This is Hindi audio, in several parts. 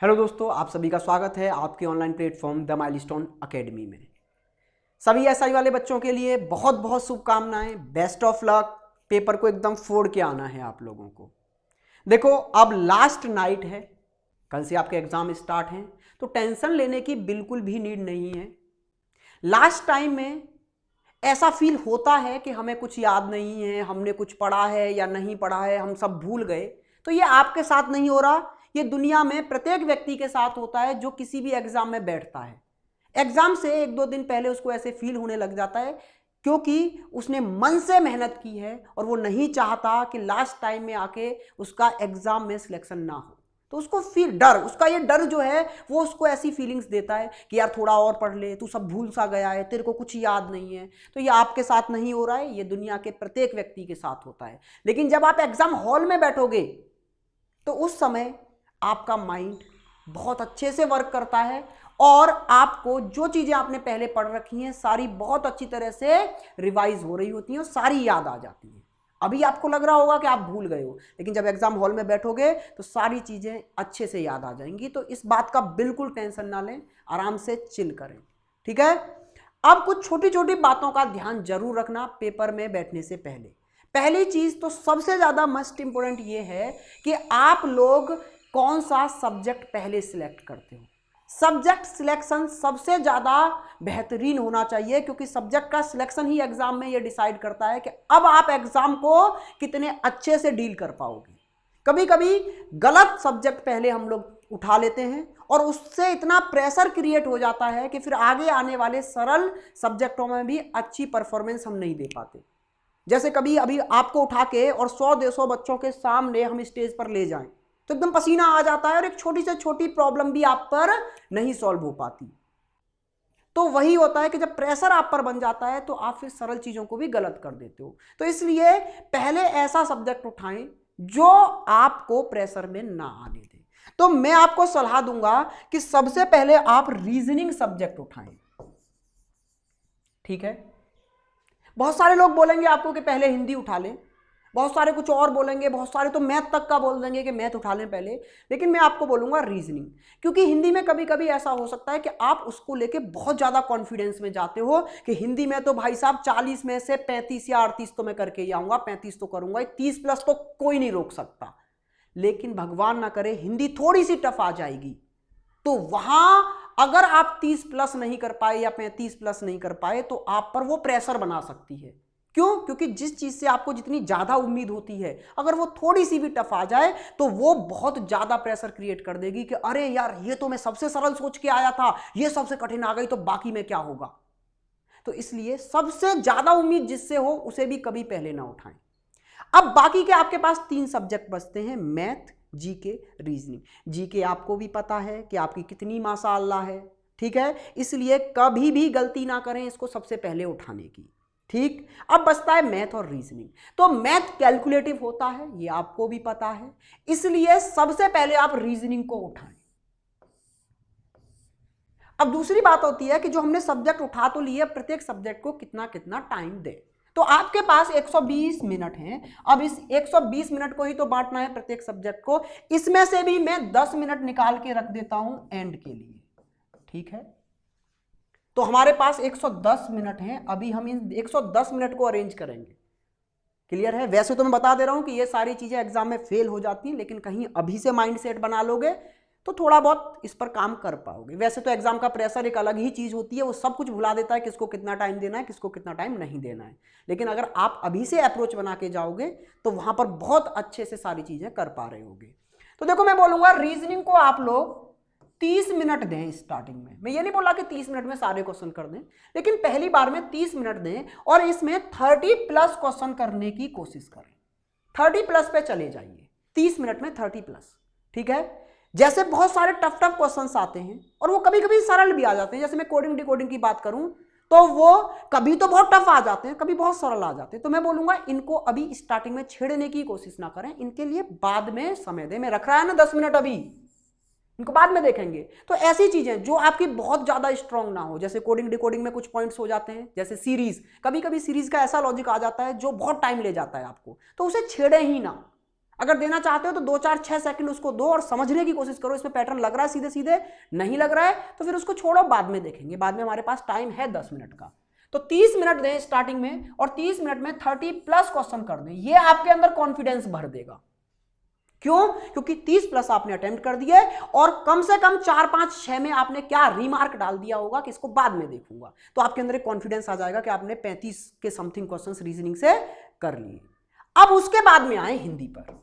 हेलो दोस्तों, आप सभी का स्वागत है आपके online platform the milestone academy में। सभी एसआई वाले बच्चों के लिए बहुत बहुत शुभकामनाएं। Best of luck. पेपर को एकदम फोड़ के आना है आप लोगों को। देखो, अब लास्ट नाइट है, कल से आपके एग्जाम स्टार्ट हैं, तो टेंशन लेने की बिल्कुल भी नीड नहीं है। लास्ट टाइम में ऐसा फील होता है कि हमें कुछ याद नहीं है, हमने कुछ पढ़ा है या नहीं पढ़ा है, हम सब भूल गए। तो ये आपके साथ नहीं हो रहा, ये दुनिया में प्रत्येक व्यक्ति के साथ होता है जो किसी भी एग्जाम में बैठता है। एग्जाम से एक दो दिन पहले उसको ऐसे फील होने लग जाता है क्योंकि उसने मन से मेहनत की है और वो नहीं चाहता कि लास्ट टाइम में आके उसका एग्जाम में सिलेक्शन ना हो। तो उसको डर, उसका ये डर जो है वो उसको ऐसी फीलिंग्स देता है कि यार थोड़ा और पढ़ ले, तू सब भूल सा गया है, तेरे को कुछ याद नहीं है। तो ये आपके साथ नहीं हो रहा है, ये दुनिया के प्रत्येक व्यक्ति के साथ होता है। लेकिन जब आप एग्जाम हॉल में बैठोगे तो उस समय आपका माइंड बहुत अच्छे से वर्क करता है और आपको जो चीजें आपने पहले पढ़ रखी हैं सारी बहुत अच्छी तरह से रिवाइज हो रही होती हैं और सारी याद आ जाती हैं। अभी आपको लग रहा होगा कि आप भूल गए हो, लेकिन जब एग्जाम हॉल में बैठोगे तो सारी चीजें अच्छे से याद आ जाएंगी। तो इस बात का बिल्कुल टेंशन ना लें, आराम से चिल करें, ठीक है। अब कुछ छोटी छोटी बातों का ध्यान जरूर रखना पेपर में बैठने से पहले। पहली चीज तो सबसे ज्यादा मस्ट इंपोर्टेंट ये है कि आप लोग कौन सा सब्जेक्ट पहले सिलेक्ट करते हो। सब्जेक्ट सिलेक्शन सबसे ज्यादा बेहतरीन होना चाहिए क्योंकि सब्जेक्ट का सिलेक्शन ही एग्जाम में ये डिसाइड करता है कि अब आप एग्जाम को कितने अच्छे से डील कर पाओगे। कभी कभी गलत सब्जेक्ट पहले हम लोग उठा लेते हैं और उससे इतना प्रेशर क्रिएट हो जाता है कि फिर आगे आने वाले सरल सब्जेक्टों में भी अच्छी परफॉर्मेंस हम नहीं दे पाते। जैसे कभी अभी आपको उठा के और 100-150 बच्चों के सामने हम स्टेज पर ले जाएं तो एकदम पसीना आ जाता है और एक छोटी से छोटी प्रॉब्लम भी आप पर नहीं सॉल्व हो पाती। तो वही होता है कि जब प्रेशर आप पर बन जाता है तो आप फिर सरल चीजों को भी गलत कर देते हो। तो इसलिए पहले ऐसा सब्जेक्ट उठाएं जो आपको प्रेशर में ना आने दे। तो मैं आपको सलाह दूंगा कि सबसे पहले आप रीजनिंग सब्जेक्ट उठाएं, ठीक है। बहुत सारे लोग बोलेंगे आपको कि पहले हिंदी उठा लें, बहुत सारे कुछ और बोलेंगे, बहुत सारे तो मैथ तक का बोल देंगे कि मैथ उठा लें पहले। लेकिन मैं आपको बोलूंगा रीजनिंग, क्योंकि हिंदी में कभी कभी ऐसा हो सकता है कि आप उसको लेके बहुत ज्यादा कॉन्फिडेंस में जाते हो कि हिंदी में तो भाई साहब 40 में से 35 या 38 तो मैं करके ही आऊंगा, 35 तो करूंगा, 30 प्लस तो कोई नहीं रोक सकता। लेकिन भगवान ना करे हिंदी थोड़ी सी टफ आ जाएगी तो वहां अगर आप 30 प्लस नहीं कर पाए या 35 प्लस नहीं कर पाए तो आप पर वो प्रेशर बना सकती है। क्यों? क्योंकि जिस चीज से आपको जितनी ज्यादा उम्मीद होती है अगर वो थोड़ी सी भी टफ आ जाए तो वो बहुत ज्यादा प्रेशर क्रिएट कर देगी कि अरे यार ये तो मैं सबसे सरल सोच के आया था, ये सबसे कठिन आ गई तो बाकी में क्या होगा। तो इसलिए सबसे ज्यादा उम्मीद जिससे हो उसे भी कभी पहले ना उठाएं। अब बाकी के आपके पास 3 सब्जेक्ट बचते हैं, मैथ, जीके, रीजनिंग। जीके आपको भी पता है कि आपकी कितनी माशाअल्लाह है, ठीक है। इसलिए कभी भी गलती ना करें इसको सबसे पहले उठाने की, ठीक। अब बचता है मैथ और रीजनिंग। तो मैथ कैलकुलेटिव होता है, ये आपको भी पता है, इसलिए सबसे पहले आप रीजनिंग को उठाएं। अब दूसरी बात होती है कि जो हमने सब्जेक्ट उठा तो लिए, प्रत्येक सब्जेक्ट को कितना कितना टाइम दें। तो आपके पास 120 मिनट हैं। अब इस 120 मिनट को ही तो बांटना है प्रत्येक सब्जेक्ट को। इसमें से भी मैं 10 मिनट निकाल के रख देता हूं एंड के लिए, ठीक है। तो हमारे पास 110 मिनट हैं। अभी हम इन 110 मिनट को अरेंज करेंगे। क्लियर है? वैसे तो मैं बता दे रहा हूं कि ये सारी चीजें एग्जाम में फेल हो जाती हैं, लेकिन कहीं अभी से माइंड सेट बना लोगे तो थोड़ा बहुत इस पर काम कर पाओगे। वैसे तो एग्जाम का प्रेशर एक अलग ही चीज होती है, वो सब कुछ भुला देता है, किसको कितना टाइम देना है, किसको कितना टाइम नहीं देना है। लेकिन अगर आप अभी से अप्रोच बना के जाओगे तो वहां पर बहुत अच्छे से सारी चीजें कर पा रहे होगे। तो देखो, मैं बोलूंगा रीजनिंग को आप लोग 30 मिनट दें स्टार्टिंग में। मैं ये नहीं बोला कि 30 मिनट में सारे क्वेश्चन कर दें, लेकिन पहली बार में 30 मिनट दें और इसमें 30 प्लस क्वेश्चन करने की कोशिश करें। 30 प्लस पे चले जाइए, 30 मिनट में 30 प्लस, ठीक है। जैसे बहुत सारे टफ क्वेश्चंस आते हैं और वो कभी कभी सरल भी आ जाते हैं। जैसे मैं कोडिंग डिकोडिंग की बात करूं तो वो कभी तो बहुत टफ आ जाते हैं, कभी बहुत सरल आ जाते हैं। तो मैं बोलूंगा इनको अभी स्टार्टिंग में छेड़ने की कोशिश ना करें, इनके लिए बाद में समय दें। मैं रख रहा है ना 10 मिनट, अभी इनको बाद में देखेंगे। तो ऐसी चीजें जो आपकी बहुत ज्यादा स्ट्रांग ना हो, जैसे कोडिंग डिकोडिंग में कुछ पॉइंट्स हो जाते हैं, जैसे सीरीज, कभी कभी सीरीज का ऐसा लॉजिक आ जाता है जो बहुत टाइम ले जाता है आपको, तो उसे छेड़े ही ना। अगर देना चाहते हो तो 2-4-6 सेकंड उसको दो और समझने की कोशिश करो, इसमें पैटर्न लग रहा है सीधे सीधे, नहीं लग रहा है तो फिर उसको छोड़ो, बाद में देखेंगे। बाद में हमारे पास टाइम है 10 मिनट का, तो 30 मिनट दें स्टार्टिंग में और 30 मिनट में 30+ क्वेश्चन कर दें। ये आपके अंदर कॉन्फिडेंस भर देगा। क्यों? क्योंकि 30+ आपने अटेम्प्ट कर दिया और कम से कम 4-5-6 में आपने क्या रिमार्क डाल दिया होगा कि इसको बाद में देखूंगा, तो आपके अंदर एक कॉन्फिडेंस आ जाएगा कि आपने 35 के समथिंग क्वेश्चंस रीजनिंग से कर लिए। अब उसके बाद में आए हिंदी पर।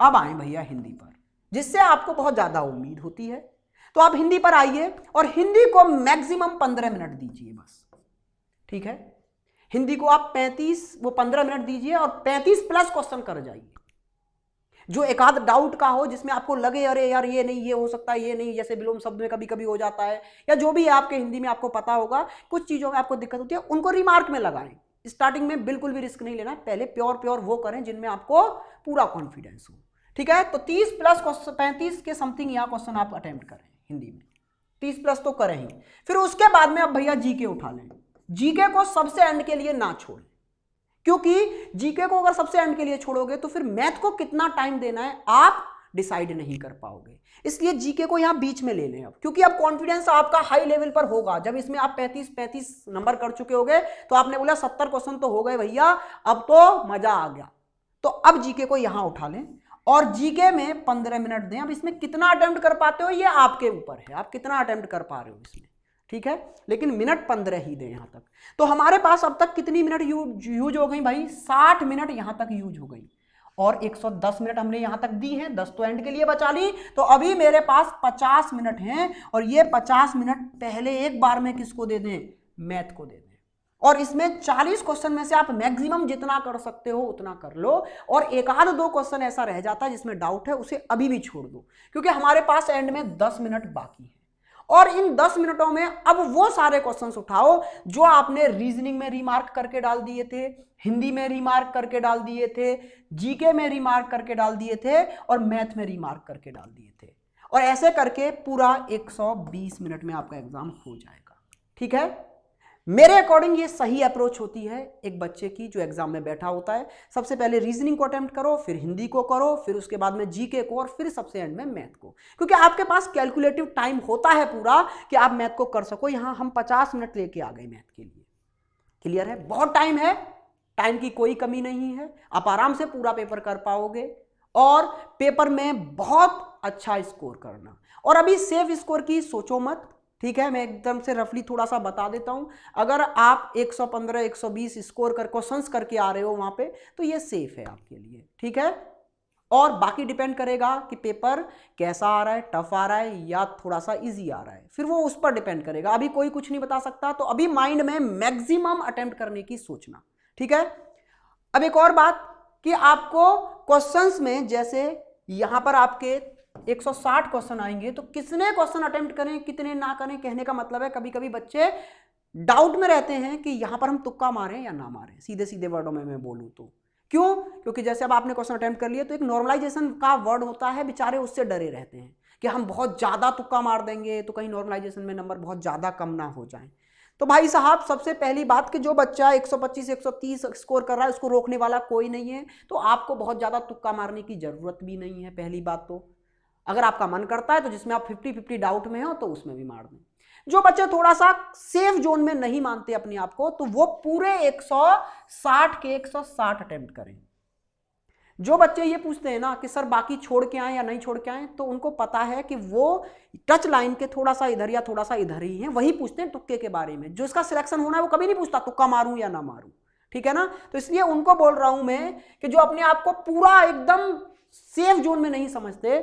अब आए भैया हिंदी पर, जिससे आपको बहुत ज्यादा उम्मीद होती है। तो आप हिंदी पर आइए और हिंदी को मैक्सिमम 15 मिनट दीजिए बस, ठीक है। हिंदी को आप 15 मिनट दीजिए और 35+ क्वेश्चन कर जाइए। जो एक आध डाउट का हो, जिसमें आपको लगे अरे यार ये नहीं, ये हो सकता है, ये नहीं, जैसे विलोम शब्द में कभी कभी हो जाता है, या जो भी है आपके हिंदी में आपको पता होगा कुछ चीजों में आपको दिक्कत होती है, उनको रिमार्क में लगाएं। स्टार्टिंग में बिल्कुल भी रिस्क नहीं लेना, पहले प्योर वो करें जिनमें आपको पूरा कॉन्फिडेंस हो, ठीक है। तो 30+ क्वेश्चन, 35 के समथिंग यहाँ क्वेश्चन आप अटेम्प्ट करें हिंदी में, 30+ तो करें ही। फिर उसके बाद में अब भैया जीके उठा लें। जीके को सबसे एंड के लिए ना छोड़ें, क्योंकि जीके को अगर सबसे एंड के लिए छोड़ोगे तो फिर मैथ को कितना टाइम देना है आप डिसाइड नहीं कर पाओगे। इसलिए जीके को यहां बीच में ले लें अब, क्योंकि अब कॉन्फिडेंस आपका हाई लेवल पर होगा। जब इसमें आप 35 नंबर कर चुके होगे तो आपने बोला 70 क्वेश्चन तो हो गए भैया, अब तो मजा आ गया। तो अब जीके को यहां उठा लें और जीके में 15 मिनट दें। अब इसमें कितना अटेम्प्ट कर पाते हो ये आपके ऊपर है, आप कितना अटेम्प्ट कर पा रहे हो इसमें, ठीक है। लेकिन मिनट 15 ही दें यहां तक। तो हमारे पास अब तक कितनी मिनट यूज हो गई भाई? 60 मिनट यहां तक यूज हो गई और 110 मिनट हमने यहां तक दी है, 10 तो एंड के लिए बचा ली। तो अभी मेरे पास 50 मिनट हैं और ये 50 मिनट पहले एक बार में किसको दे दें? मैथ को दे दें। और इसमें 40 क्वेश्चन में से आप मैक्सिमम जितना कर सकते हो उतना कर लो, और एक आध दो क्वेश्चन ऐसा रह जाता है जिसमें डाउट है, उसे अभी भी छोड़ दो, क्योंकि हमारे पास एंड में 10 मिनट बाकी है। और इन 10 मिनटों में अब वो सारे क्वेश्चंस उठाओ जो आपने रीजनिंग में रिमार्क करके डाल दिए थे, हिंदी में रिमार्क करके डाल दिए थे, जीके में रिमार्क करके डाल दिए थे और मैथ में रिमार्क करके डाल दिए थे। और ऐसे करके पूरा 120 मिनट में आपका एग्जाम हो जाएगा, ठीक है। मेरे अकॉर्डिंग ये सही अप्रोच होती है एक बच्चे की जो एग्जाम में बैठा होता है। सबसे पहले रीजनिंग को अटेम्प्ट करो, फिर हिंदी को करो, फिर उसके बाद में जीके को, और फिर सबसे एंड में मैथ को, क्योंकि आपके पास कैलकुलेटिव टाइम होता है पूरा कि आप मैथ को कर सको। यहां हम 50 मिनट लेके आ गए मैथ के लिए, क्लियर है। बहुत टाइम है, टाइम की कोई कमी नहीं है, आप आराम से पूरा पेपर कर पाओगे और पेपर में बहुत अच्छा स्कोर करना। और अभी सेफ स्कोर की सोचो मत, ठीक है। मैं एकदम से रफली थोड़ा सा बता देता हूं। अगर आप 115 120 स्कोर कर क्वेश्चंस करके आ रहे हो वहां पे, तो ये सेफ है आपके लिए, ठीक है। और बाकी डिपेंड करेगा कि पेपर कैसा आ रहा है, टफ आ रहा है या थोड़ा सा इजी आ रहा है, फिर वो उस पर डिपेंड करेगा। अभी कोई कुछ नहीं बता सकता, तो अभी माइंड में मैक्सिमम अटेम्प्ट करने की सोचना, ठीक है। अब एक और बात कि आपको क्वेश्चंस में, जैसे यहां पर आपके 160 क्वेश्चन आएंगे, तो कितने क्वेश्चन अटेम्प्ट करें कितने ना करें, कहने का मतलब है कभी कभी बच्चे डाउट में रहते हैं कि यहां पर हम तुक्का मारें या ना मारें। सीधे सीधे वर्डों में मैं बोलूं तो क्यों? क्योंकि जैसे अब आपने क्वेश्चन अटेम्प्ट कर लिया तो एक नॉर्मलाइजेशन का वर्ड होता है, बेचारे उससे डरे रहते हैं कि हम बहुत ज्यादा तुक्का मार देंगे तो कहीं नॉर्मलाइजेशन में नंबर बहुत ज्यादा कम ना हो जाए। तो भाई साहब, सबसे पहली बात कि जो बच्चा 125 130 स्कोर कर रहा है उसको रोकने वाला कोई नहीं है, तो आपको बहुत ज्यादा तुक्का मारने की जरूरत भी नहीं है। पहली बात तो अगर आपका मन करता है तो जिसमें आप 50-50 डाउट में हो तो उसमें भी मार दें। जो बच्चे थोड़ा सा सेफ जोन में नहीं मानते अपने आप को, तो वो पूरे 160 के 160 अटेम्प्ट करें। जो बच्चे ये पूछते हैं ना कि सर बाकी छोड़ के आए या नहीं छोड़ के आए, तो उनको पता है कि वो टच लाइन के थोड़ा सा इधर या थोड़ा सा इधर ही हैं, वही पूछते हैं तुक्के के बारे में। जो इसका सिलेक्शन होना है वो कभी नहीं पूछता तुक्का मारूं या ना मारूं, ठीक है ना। तो इसलिए उनको बोल रहा हूं मैं कि जो अपने आप को पूरा एकदम सेफ जोन में नहीं समझते,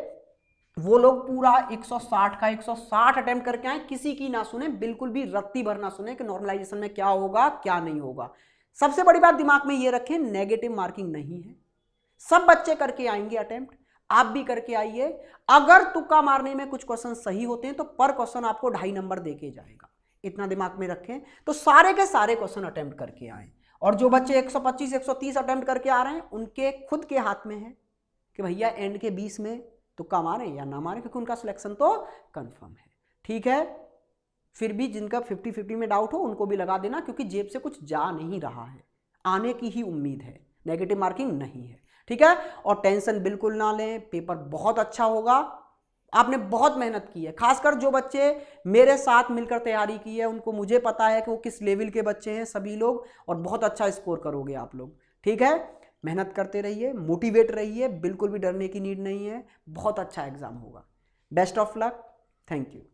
वो लोग पूरा 160 का 160 अटेम्प्ट करके आए, किसी की ना सुने, बिल्कुल भी रत्ती भर ना सुने कि नॉर्मलाइजेशन में क्या होगा क्या नहीं होगा। सबसे बड़ी बात दिमाग में ये रखें, नेगेटिव मार्किंग नहीं है। सब बच्चे करके आएंगे अटेम्प्ट, आप भी करके आइए। अगर तुक्का मारने में कुछ क्वेश्चन सही होते हैं तो पर क्वेश्चन आपको 2.5 नंबर देके जाएगा, इतना दिमाग में रखें। तो सारे के सारे क्वेश्चन अटेम्प्ट करके आए। और जो बच्चे 125 130 अटेम्प्ट करके आ रहे हैं, उनके खुद के हाथ में है कि भैया एंड के 20 में तुक्का मारें या ना मारें, क्योंकि उनका सिलेक्शन तो कंफर्म है, ठीक है। फिर भी जिनका 50-50 में डाउट हो उनको भी लगा देना, क्योंकि जेब से कुछ जा नहीं रहा है, आने की ही उम्मीद है, नेगेटिव मार्किंग नहीं है। ठीक है। और टेंशन बिल्कुल ना लें, पेपर बहुत अच्छा होगा। आपने बहुत मेहनत की है, खासकर जो बच्चे मेरे साथ मिलकर तैयारी की है उनको मुझे पता है कि वो किस लेवल के बच्चे हैं सभी लोग, और बहुत अच्छा स्कोर करोगे आप लोग। ठीक है, मेहनत करते रहिए, मोटिवेट रहिए, बिल्कुल भी डरने की नीड नहीं है, बहुत अच्छा एग्जाम होगा। Best of luck, thank you.